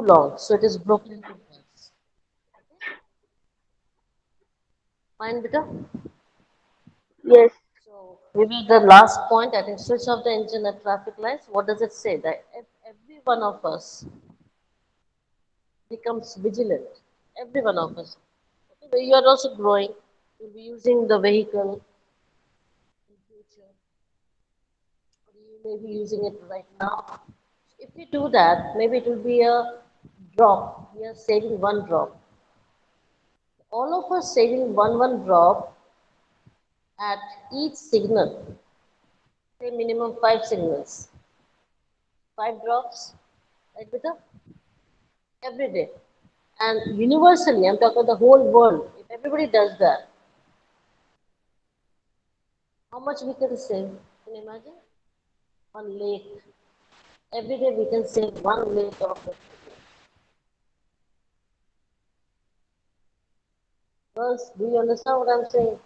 long, so it is broken into parts. Fine, beta? Yes. So maybe the last point, I think switch off the engine at traffic lights. What does it say? That if every one of us becomes vigilant, every one of us. Okay, but you are also growing. You'll be using the vehicle in future, or you may be using it right now. If we do that, maybe it will be a drop. We are saving one drop. All of us saving one drop at each signal, say minimum five signals, five drops, right, beta? Every day. And universally, I'm talking about the whole world. If everybody does that, how much we can save? Can you imagine? One lake. Every day we can save one lake of it. Girls, do you understand what I'm saying?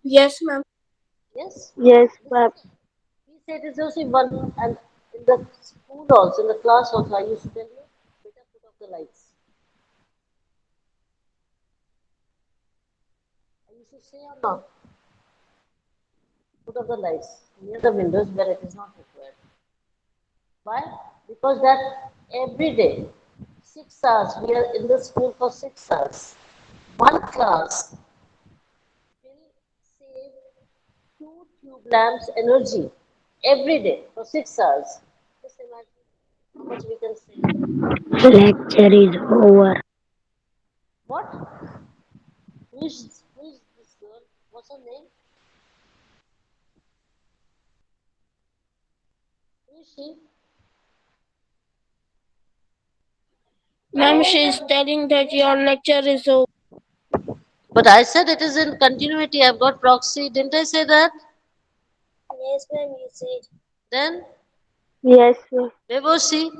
Yes, ma'am. Yes? Yes, This is ma'am. he said it's also one, and in the school also, in the class also, I used to tell you, better put off the lights. I used to say or not, put off the lights near the windows where it is not required. Why? Because that every day, 6 hours, we are in the school for 6 hours. One class will save two tube lamps energy every day for 6 hours. Just imagine how much we can save. Lecture is over. What? Who is this girl? What's her name? Who is she? Ma'am, she is telling that your lecture is over. But I said it is in continuity. I've got proxy. Didn't I say that? Yes, ma'am, you said. Then Yes, ma'am. where was she?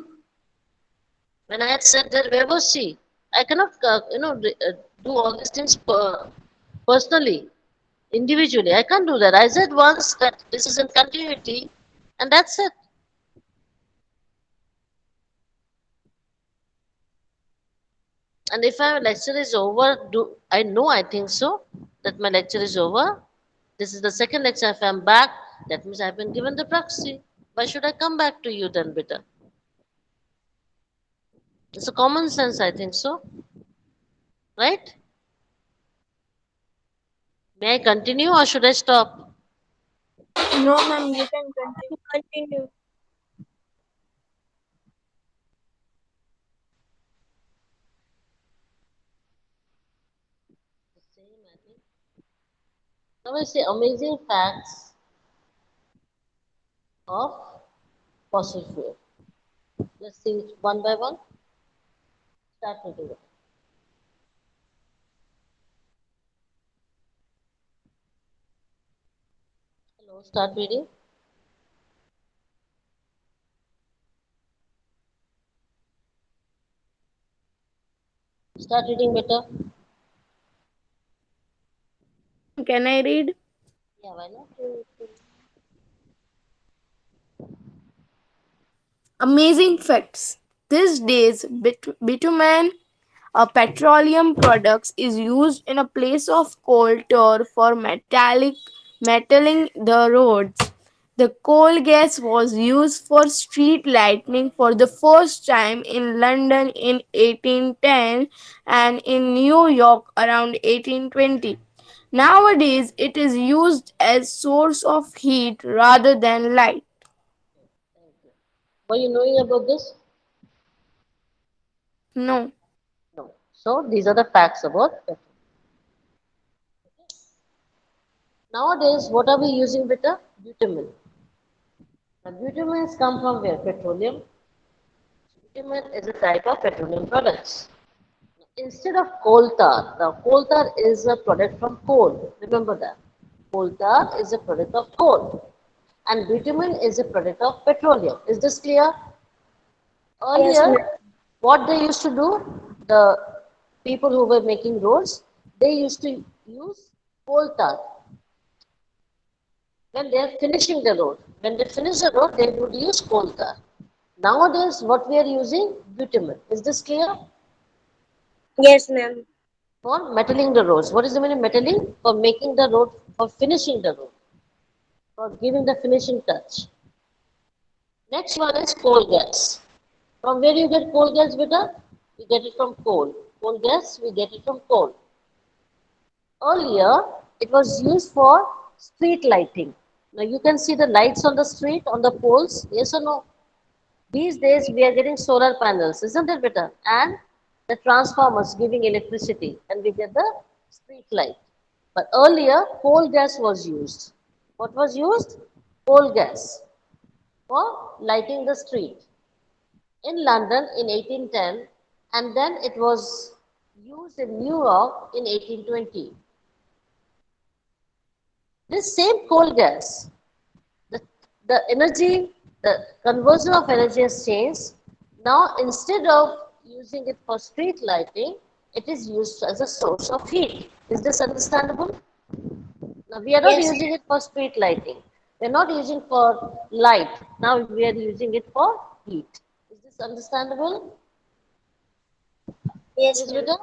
When I had said that, where was she? I cannot, do all these things personally, individually. I can't do that. I said once that this is in continuity, and that's it. And if my lecture is over, do I know? I think so that my lecture is over. This is the second lecture. If I'm back, that means I've been given the proxy. Why should I come back to you then, bitter? It's a common sense, I think so, right? May I continue or should I stop? No, ma'am, you can continue. Continue. The same, I think. Now I say amazing facts of fossil fuel. Let's see it one by one. Start reading it. Hello, start reading. Start reading better. Ma'am, can I read? Yeah, why not? Amazing facts. These days, bitumen, a petroleum product, is used in a place of coal tar for metalling the roads. The coal gas was used for street lighting for the first time in London in 1810 and in New York around 1820. Nowadays, it is used as source of heat rather than light. Thank you. Were you knowing about this? No. No. So these are the facts about petrol. Nowadays, what are we using better? Bitumen. Now, bitumens come from where? Petroleum. Bitumen is a type of petroleum products. Instead of coal tar, now coal tar is a product from coal. Remember that. Coal tar is a product of coal. And bitumen is a product of petroleum. Is this clear? Yes, ma'am. Earlier, what they used to do, the people who were making roads, they used to use coal tar when they are finishing the road. When they finish the road, they would use coal tar. Nowadays, what we are using? Bitumen. Is this clear? Yes, ma'am. For metaling the roads. What is the meaning of metaling? For making the road, for finishing the road, for giving the finishing touch. Next one is coal gas. From where you get coal gas, beta? We get it from coal. Coal gas, we get it from coal. Earlier, it was used for street lighting. Now you can see the lights on the street, on the poles, yes or no? These days we are getting solar panels, isn't it better? And the transformers giving electricity and we get the street light. But earlier coal gas was used. What was used? Coal gas for lighting the street. In London in 1810 and then it was used in New York in 1820. This same coal gas, the, the energy, the conversion of energy has changed. Now, instead of using it for street lighting, it is used as a source of heat. Is this understandable? Now, we are not Yes, using it for street lighting. We are not using for light. Now, we are using it for heat. Is this understandable? yes, Yes, ma'am. Vita?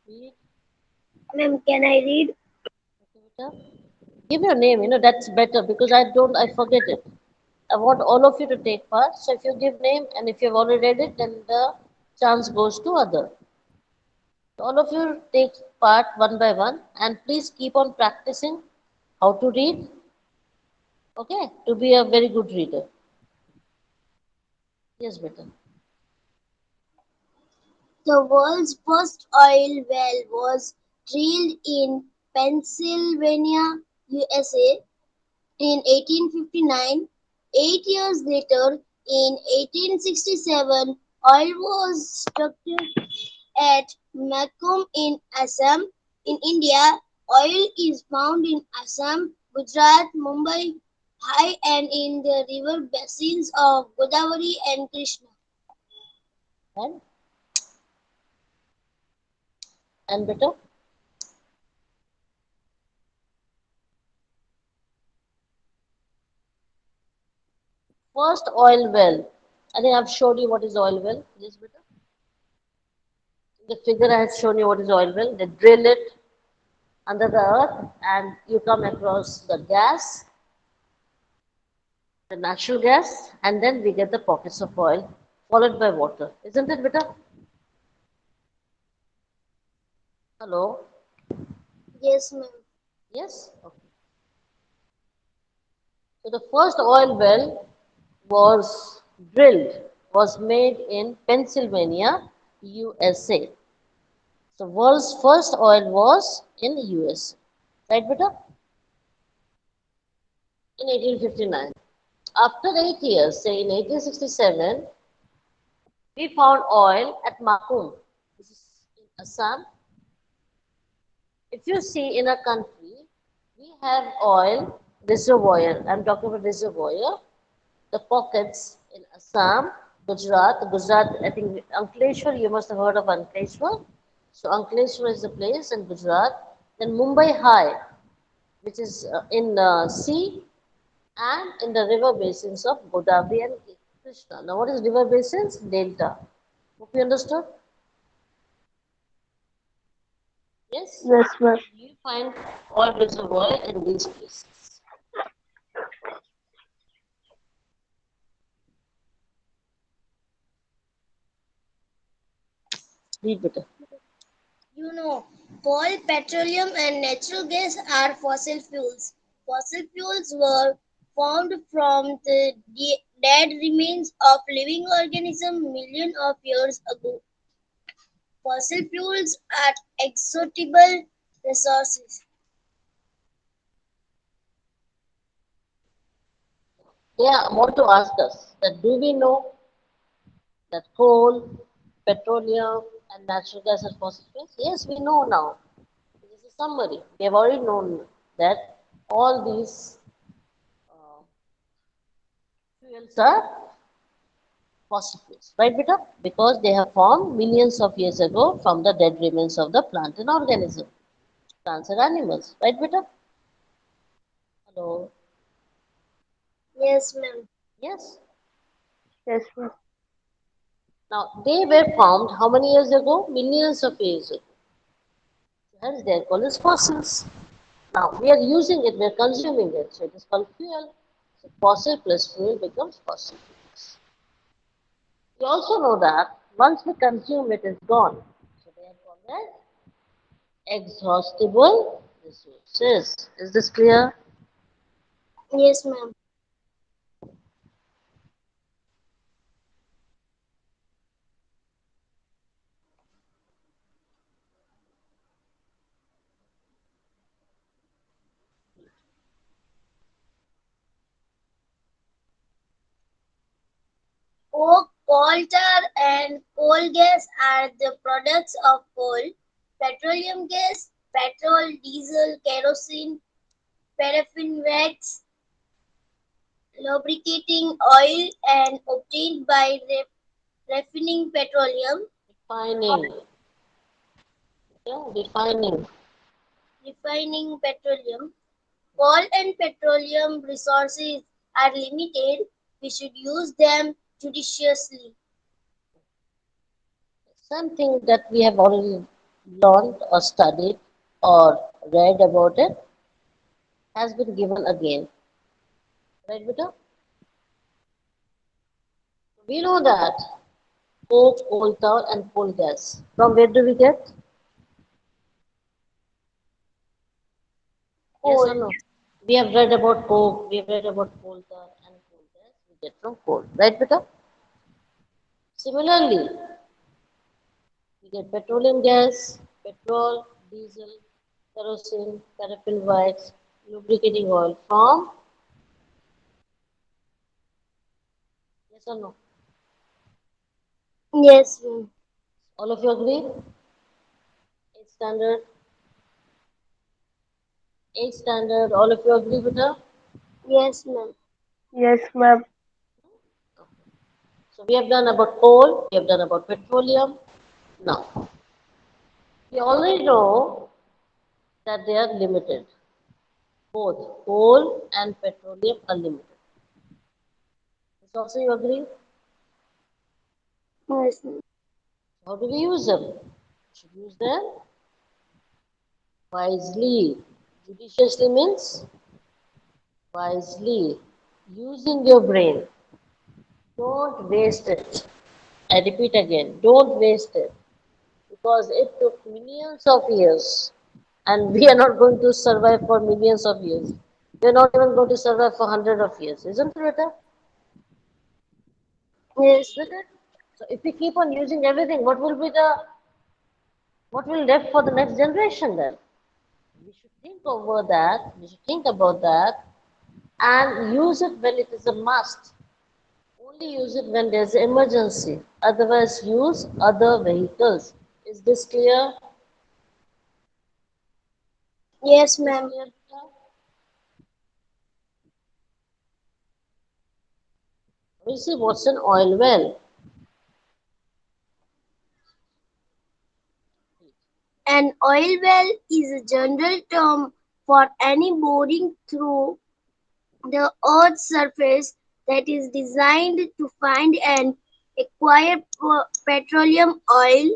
Heat. Ma'am, can I read? Okay, Vita. Give your name, that's better because I forget it. I want all of you to take part. So if you give name and if you've already read it, then the chance goes to other. So all of you take part one by one and please keep on practicing how to read, okay, to be a very good reader. Yes, better. The world's first oil well was drilled in Pennsylvania, USA in 1859. 8 years later, in 1867, oil was struck at Makum in Assam. In India, oil is found in Assam, Gujarat, Mumbai, High and in the river basins of Godavari and Krishna. And better. First oil well. I think I've showed you what is oil well. Yes, better. In the figure I have shown you what is oil well. They drill it under the earth and you come across the gas, the natural gas, and then we get the pockets of oil followed by water. Isn't it, Vita? Hello? Yes, ma'am. Yes? Okay. So the first oil well was drilled, was made in Pennsylvania, USA. So world's first oil was in USA. Right, Vita? In 1859. After 8 years, say in 1867, we found oil at Makum. This is in Assam. If you see in a country, we have oil reservoir. I'm talking about reservoir. The pockets in Assam, Gujarat, I think Ankleshwar, you must have heard of Ankleshwar. So Ankleshwar is the place in Gujarat. Then Mumbai High, which is in sea and in the river basins of Godavari and Krishna. Now what is river basins? Delta. Hope you understood? Yes? Yes, ma'am. You find oil reservoir in these places. Read better. You know, coal, petroleum, and natural gas are fossil fuels. Fossil fuels were formed from the dead remains of living organisms millions of years ago. Fossil fuels are exhaustable resources. Yeah, I want to ask us that do we know that coal, petroleum, and natural gas are fossil fuels? Yes, we know now. This is a summary. We have already known that all these fuels are fossil fuels, right, beta? Because they have formed millions of years ago from the dead remains of the plant and organism, plants and animals, right, beta? Hello. Yes, ma'am. Yes. Yes, ma'am. Now they were formed how many years ago? Millions of years ago. Hence they are called as fossils. Now we are using it, we are consuming it, so it is called fuel. So fossil plus fuel becomes fossil fuels. We also know that once we consume it is gone. So they are called as exhaustible resources. Is this clear? Yes, ma'am. Coke, coal tar, and coal gas are the products of coal. Petroleum gas, petrol, diesel, kerosene, paraffin wax, lubricating oil, and obtained by refining petroleum. Refining. Yeah, refining. Refining petroleum. Coal and petroleum resources are limited. We should use them judiciously. Something that we have already learned or studied or read about it has been given again. Right, Vita? We know that coke, coal tar, and coal gas. From where do we get? Yes Coal. or no? We have read about coke, we have read about coal tar and coal gas. We get from coal. Right, Vita? Similarly, we get petroleum gas, petrol, diesel, kerosene, paraffin wax, lubricating oil from, yes or no? Yes, ma'am. All of you agree? 8 standard, 8 standard, all of you agree with her? Yes, ma'am. Yes, ma'am. So we have done about coal, we have done about petroleum. Now, we already know that they are limited. Both coal and petroleum are limited. This also you agree? Yes, ma'am. How do we use them? We should use them wisely. Judiciously means wisely. Using your brain. Don't waste it. I repeat again, don't waste it. Because it took millions of years and we are not going to survive for millions of years. We are not even going to survive for hundreds of years, isn't it, Rita? Yes, Isn't it? So if we keep on using everything, what will left for the next generation then? We should think over that, we should think about that and use it when it is a must. Only use it when there's an emergency. Otherwise use other vehicles. Is this clear? yes, Is this ma'am. clear? Rita? We see what's an oil well. An oil well is a general term for any boring through the Earth's surface that is designed to find and acquire petroleum oil,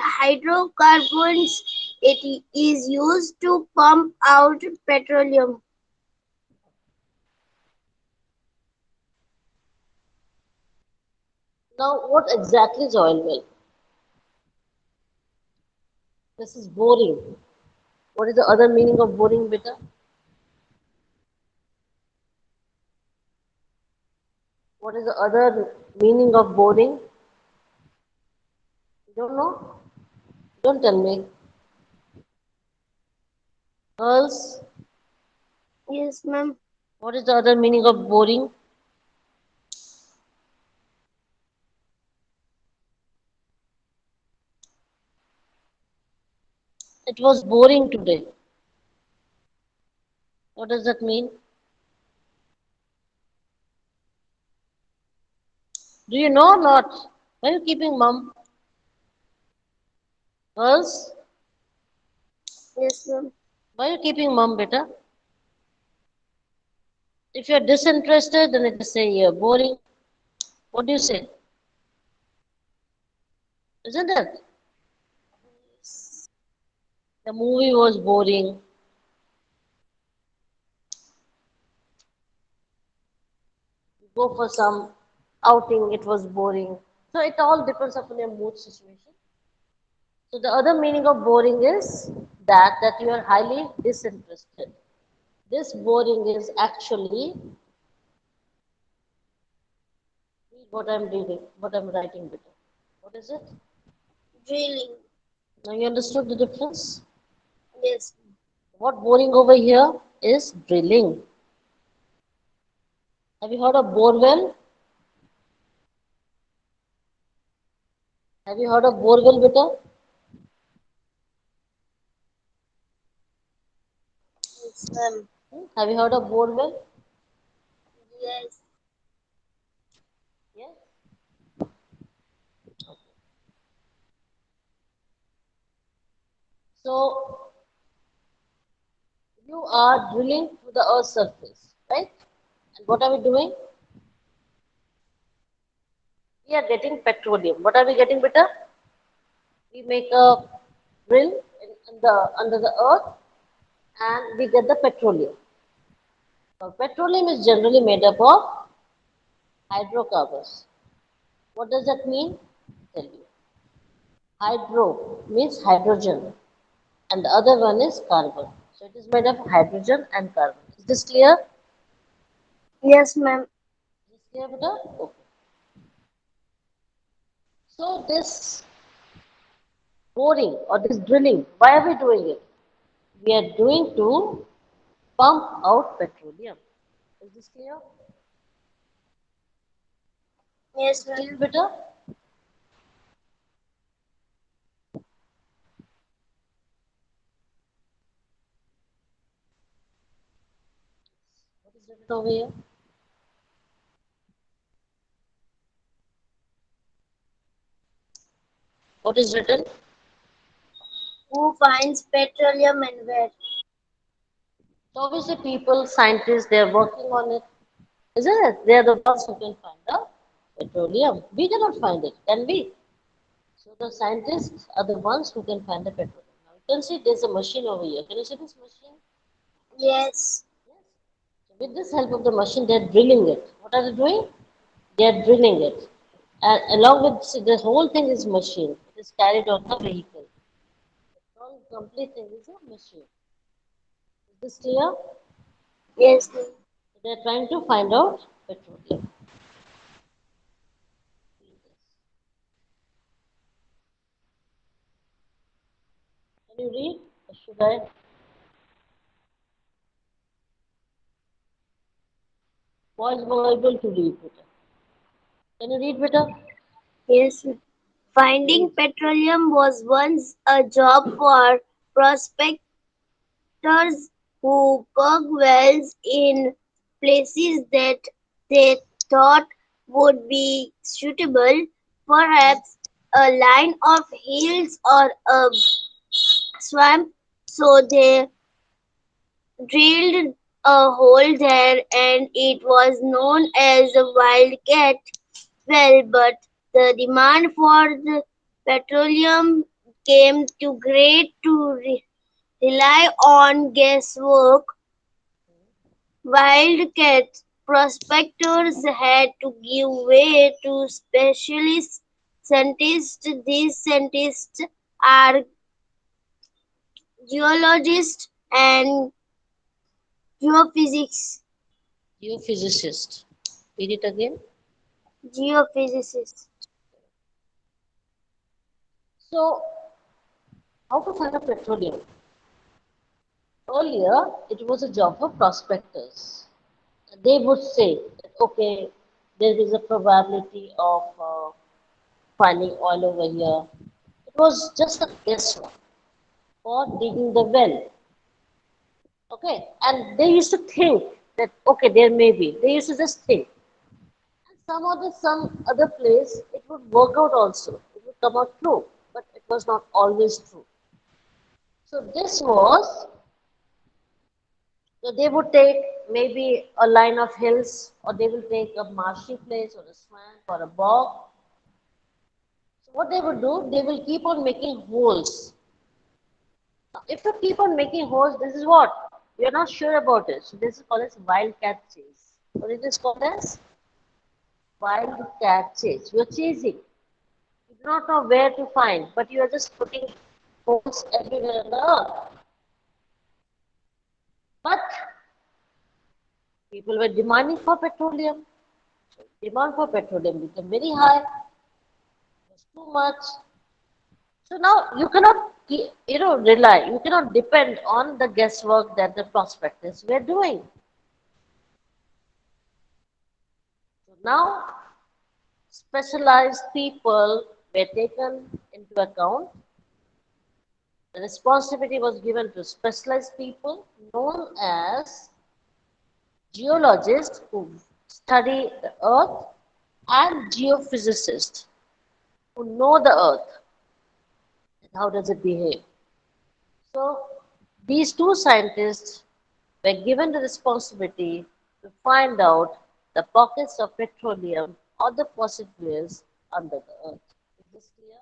hydrocarbons. It is used to pump out petroleum. Now, what exactly is oil well? This is boring. What is the other meaning of boring, beta? What is the other meaning of boring? You don't know? Don't tell me. Girls, Yes, ma'am. what is the other meaning of boring? It was boring today. What does that mean? Do you know or not? Why are you keeping mum? Girls, Yes, ma'am. why are you keeping mum, beta? If you're disinterested, then it is say you're boring. What do you say? Isn't it? The movie was boring. You go for some outing, it was boring. So it all depends upon your mood situation. So the other meaning of boring is that you are highly disinterested. This boring is actually read what I'm reading, what I'm writing beta. What is it? Drilling. Now you understood the difference? Yes. What boring over here is drilling. Have you heard of borewell? Have you heard of borewell beta? Yes, ma'am. Have you heard of borewell? Yes. Yes. So you are drilling to the earth's surface, right? And what are we doing? We are getting petroleum. What are we getting, beta? We make a drill in the under the earth, and we get the petroleum. Now, petroleum is generally made up of hydrocarbons. What does that mean? I'll tell you. Hydro means hydrogen, and the other one is carbon. So it is made of hydrogen and carbon. Is this clear? Yes, ma'am. Is this clear, beta? Okay. So this boring or this drilling, why are we doing it? We are doing to pump out petroleum. Is this clear? Is Yes, this ma'am. clear, beta? What is written over here? What is written? Who finds petroleum and where? So obviously people, scientists, they are working on it. Isn't it? They are the ones who can find the petroleum. We cannot find it, can we? So the scientists are the ones who can find the petroleum. Now you can see there's a machine over here. Can you see this machine? Yes. Yes. So with this help of the machine, they are drilling it. What are they doing? They are drilling it. And along with see, the whole thing is machine. It is carried on the vehicle. The whole complete thing is a machine. Is this clear? Yes, ma'am. They are trying to find out petroleum. Can you read? Or should I? Was able to read better. Can you read better? Yes, ma'am. Finding Read. petroleum was once a job for prospectors who dug wells in places that they thought would be suitable, perhaps a line of hills or a swamp. So they drilled a hole there and it was known as a wildcat well, but the demand for the petroleum came too great to rely on guesswork. Wildcat prospectors had to give way to specialist scientists. These scientists are geologists and geophysics, Geophysicist. Read it again. geophysicists. So, how to find a petroleum? Earlier, it was a job for prospectors. They would say, that, okay, there is a probability of finding oil over here. It was just a guesswork. for digging the well. Okay, and they used to think that okay, there may be. They used to just think. And some other place, it would work out also. It would come out true, but it was not always true. So this was, so they would take maybe a line of hills, or they will take a marshy place, or a swamp, or a bog. So what they would do, they will keep on making holes. Now, if you keep on making holes, this is what? You're not sure about it. So this is called as wildcat chase. What it is called as? Wildcat chase. You're chasing. You do not know where to find, but you are just putting holes everywhere on the earth. But people were demanding for petroleum. Demand for petroleum became very high. It was too much. So now you cannot, rely. You cannot depend on the guesswork that the prospectors were doing. So now specialized people were taken into account. The responsibility was given to specialized people known as geologists who study the earth and geophysicists who know the earth and how does it behave. So these two scientists were given the responsibility to find out the pockets of petroleum or the fossil fuels under the earth. Is this clear?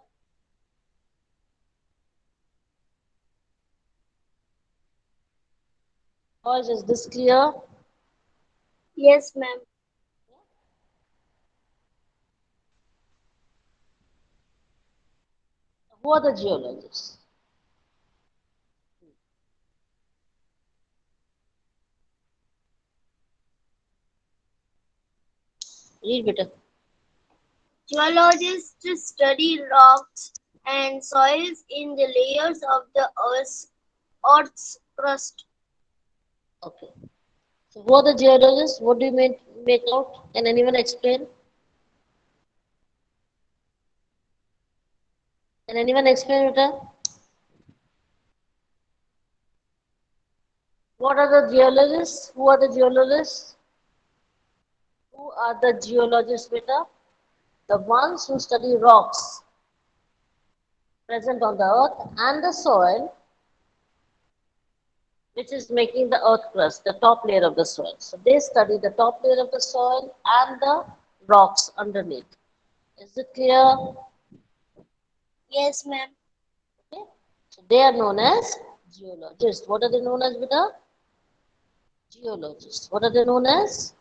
Boys, is this clear? Yes, ma'am. Who are the geologists? Read better. Geologists study rocks and soils in the layers of the Earth's crust. Okay. So who are the geologists? What do you make out? Can anyone explain? Can anyone explain it? What are the geologists? Who are the geologists? Who are the geologists, beta? The ones who study rocks present on the earth and the soil, which is making the earth crust, the top layer of the soil. So they study the top layer of the soil and the rocks underneath. Is it clear? Yes, ma'am. Okay. So they are known as geologists. What are they known as, beta? Geologists. What are they known as?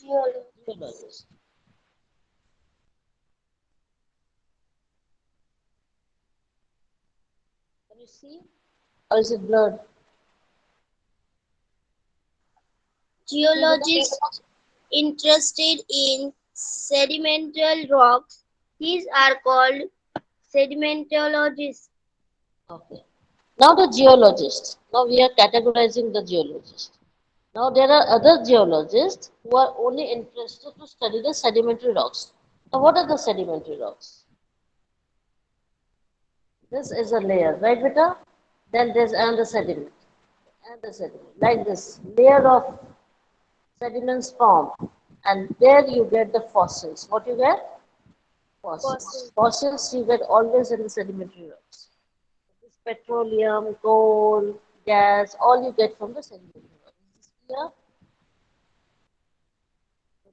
Geologists. Geologists. Can you see? Or is it blurred? See, beta? Geologists interested in sedimental rocks. These are called sedimentologists. Okay. Now the geologists. Now we are categorizing the geologists. Now there are other geologists who are only interested to study the sedimentary rocks. Now what are the sedimentary rocks? This is a layer, right beta? Then there's another sediment, and the sediment. Like this, layer of sediments form, and there you get the fossils. What you get? Fossils. Fossils. Fossils you get always in the sedimentary rocks. This petroleum, coal, gas, all you get from the sedimentary rocks. Is this clear?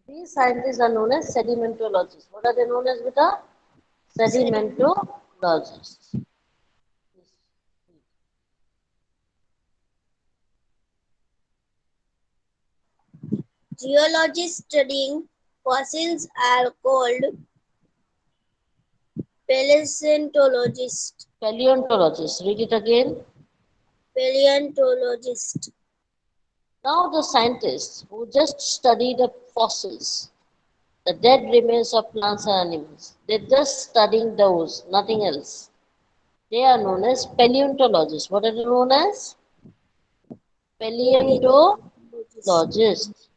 These scientists are known as sedimentologists. What are they known as, beta? Sediment. Sedimentologists. Geologists studying fossils are called paleontologists. Paleontologists. Read it again. Paleontologists. Now the scientists who just study the fossils, the dead remains of plants and animals, they're just studying those, nothing else. They are known as paleontologists. What are they known as? Paleontologists. Paleontologists.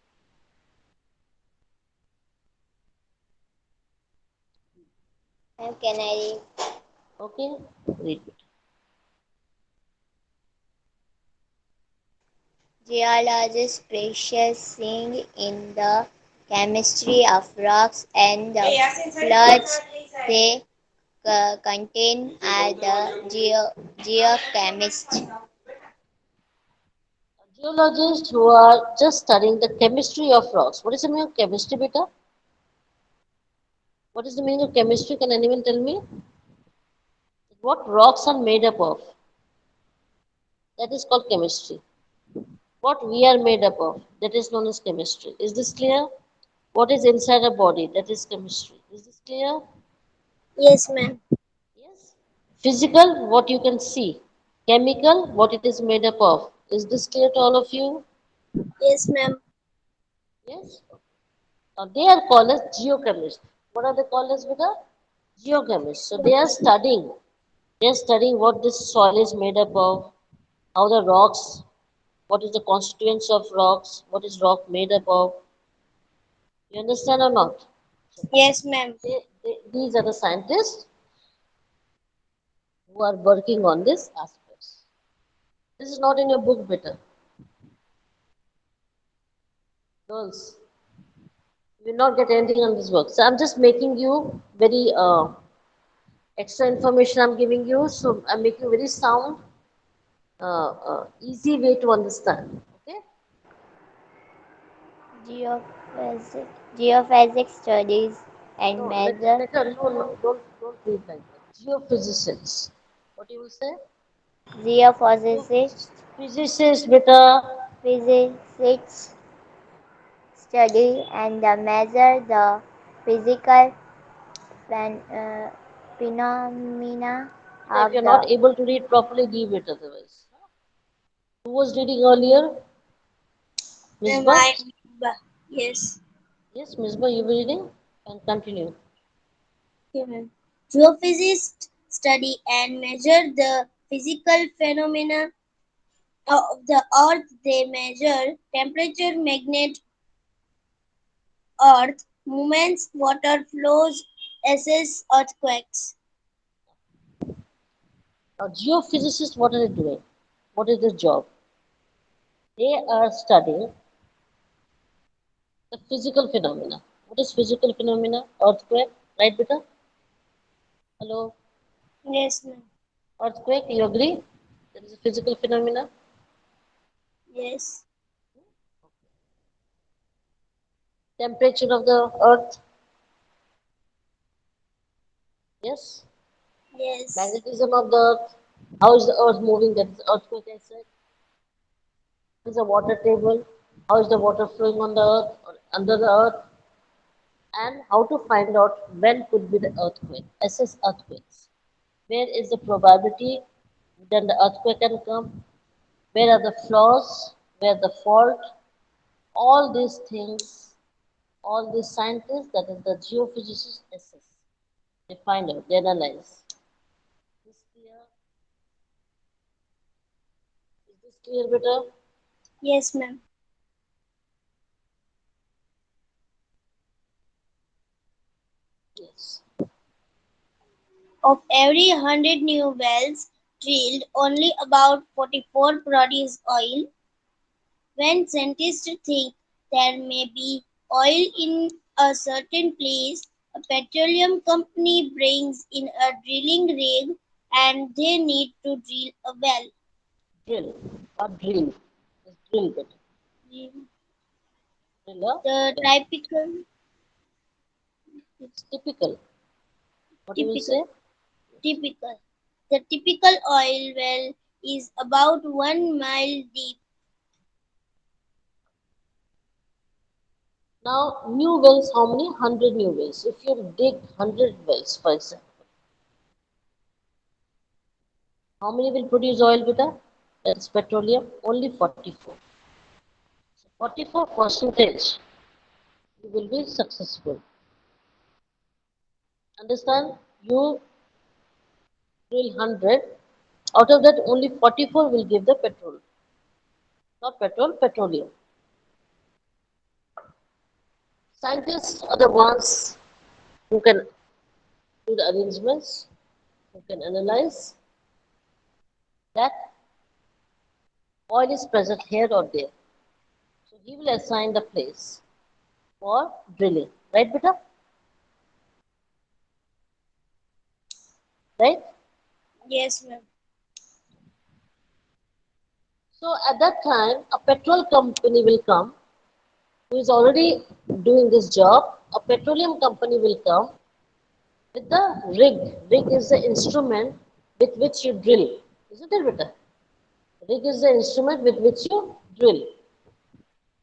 Ma'am, can I read? Okay, read it. Geologists specializing in the chemistry of rocks and the fluids they contain are the geochemists. Geologists who are just studying the chemistry of rocks. What is the meaning of chemistry, beta? What is the meaning of chemistry? Can anyone tell me? What rocks are made up of? That is called chemistry. What we are made up of? That is known as chemistry. Is this clear? What is inside a body? That is chemistry. Is this clear? Yes, ma'am. Yes. Physical, what you can see. Chemical, what it is made up of. Is this clear to all of you? Yes, ma'am. Yes. Now they are called as geochemists. What are they called as, beta? Geochemists. So they are studying what this soil is made up of, how the rocks, what is the constituents of rocks, what is rock made up of. You understand or not? So Yes, ma'am. these are the scientists who are working on these aspects. This is not in your book, beta. Girls, you will not get anything on this work. So I'm just making you very extra information I'm giving you. So I'm making you very sound, easy way to understand. Okay? Geophysics, geophysics studies No, and better, measure better. No, no, don't read like that. Geophysicists. What you will say? geophysicists, Geophysicists, beta. physicists study and measure the physical phen- uh, phenomena Beta, if of you're the not able to read properly, leave it otherwise. Who was reading earlier? Am Misbah? I? Yes. Yes, Misbah, you were reading? And continue. Okay, ma'am. Geophysicists study and measure the physical phenomena of the earth. They measure temperature, magnet, earth movements, water flows, assess earthquakes. Now, geophysicists, what are they doing? What is their job? They are studying the physical phenomena. What is physical phenomena? Earthquake, right, beta? Hello, Yes, ma'am. earthquake. You agree? That is a physical phenomena. Yes. Temperature of the earth. Yes. Yes. Magnetism of the earth. How is the earth moving? That is earthquake. I said. What is the water table? How is the water flowing on the earth or under the earth? And how to find out when could be the earthquake. Assess earthquakes. Where is the probability then the earthquake can come? Where are the flaws? Where the fault? All these things, all these scientists, that is the geophysicists assess. They find out, they analyze. Is this clear? Is this clear, better? Yes, ma'am. Yes. Of every 100 new wells drilled, only about 44 produce oil. When scientists think there may be oil in a certain place, a petroleum company brings in a drilling rig and they need to drill a well. Drill, not drill. It's drill better. Drill, The well. typical, It's typical. What you will typical, say? typical. The typical oil well is about 1 mile deep. Now, new wells, how many? 100 new wells. If you dig 100 wells, for example, how many will produce oil, beta? That is petroleum, only 44. So 44 percentage you will be successful. Understand? You drill 100, out of that only 44 will give the petrol. Not petrol, petroleum. Scientists are the ones who can do the arrangements, who can analyze that oil is present here or there. So he will assign the place for drilling. Right, beta? Right? Yes, ma'am. So at that time, a petrol company will come who is already doing this job. A petroleum company will come with the rig. Rig is the instrument with which you drill. Isn't it, beta? Rig is the instrument with which you drill.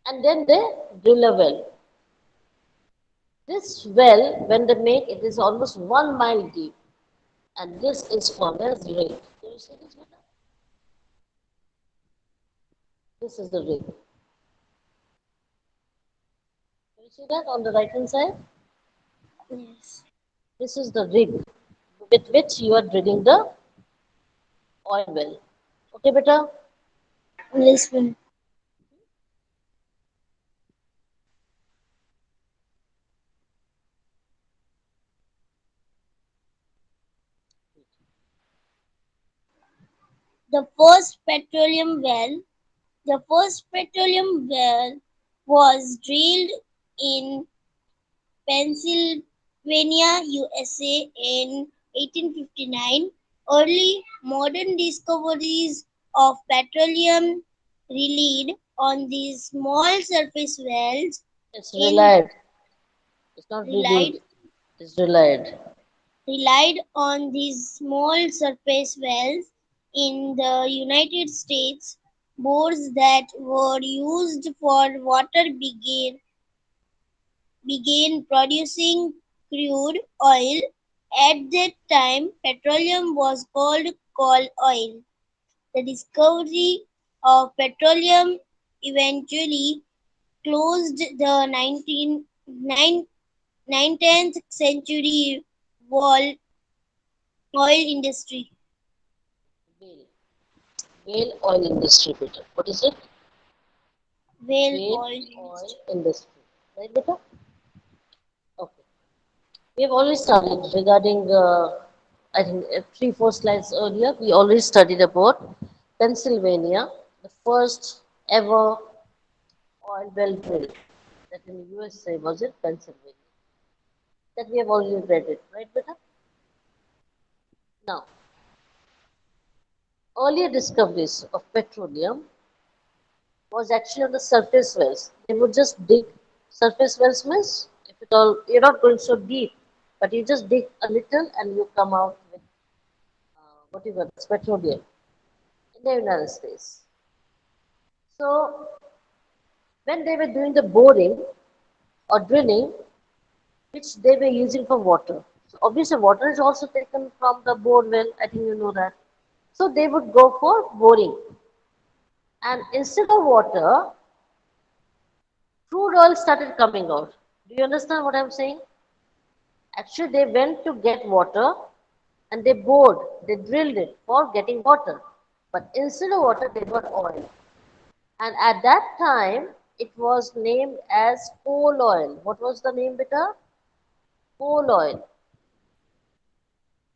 And then they drill a well. This well, when they make it, is almost 1 mile deep, and this is called as rig. Can you see this, beta? This is the rig. Can you see that on the right hand side? Yes. This is the rig with which you are drilling the oil well. Okay, beta? Yes, ma'am. The first petroleum well. The first petroleum well was drilled in Pennsylvania, USA in 1859. Early modern discoveries of petroleum relied on these small surface wells It's in relied. It's not relied rebuilt. It's relied. relied on these small surface wells in the United States. Bores that were used for water began producing crude oil. At that time, petroleum was called coal oil. The discovery of petroleum eventually closed the 19th century oil industry. Whale. Whale oil industry, beta. What is it? Whale Whale oil oil industry. industry. Right, beta? Okay. We have already started regarding, I think, 3, 4 slides earlier, we already studied about Pennsylvania, the first ever oil well drill. That in USA was it Pennsylvania. That we have already read it, right, beta? Now, earlier discoveries of petroleum was actually on the surface wells. They would just dig surface wells means if it all you're not going so deep, but you just dig a little and you come out with whatever it's petroleum in the United States. So when they were doing the boring or drilling, which they were using for water. So obviously water is also taken from the bore well. I think you know that. So they would go for boring, and instead of water, crude oil started coming out. Do you understand what I'm saying? Actually, they went to get water and they bored, they drilled it for getting water. But instead of water, they got oil. And at that time, it was named as coal oil. What was the name, beta? Coal oil.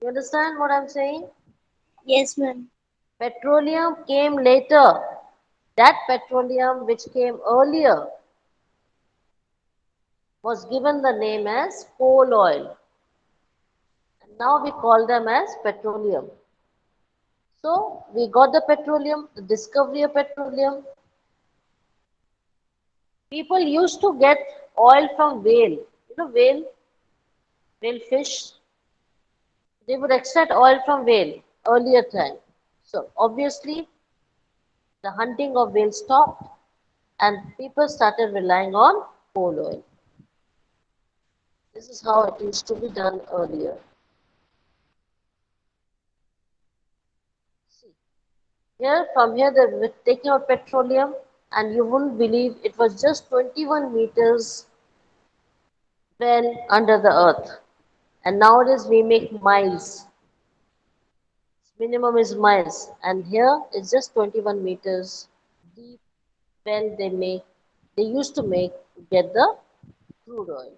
You understand what I'm saying? Yes, ma'am. Petroleum came later. That petroleum which came earlier was given the name as coal oil. And now we call them as petroleum. So we got the petroleum, the discovery of petroleum. People used to get oil from whale. You know whale fish. They would extract oil from whale earlier time. So obviously the hunting of whale stopped and people started relying on coal oil. This is how it used to be done earlier. See, from here they were taking out petroleum and you wouldn't believe it was just 21 meters well under the earth. And nowadays we make miles. Minimum is miles. And here it's just 21 meters deep well they used to make to get the crude oil.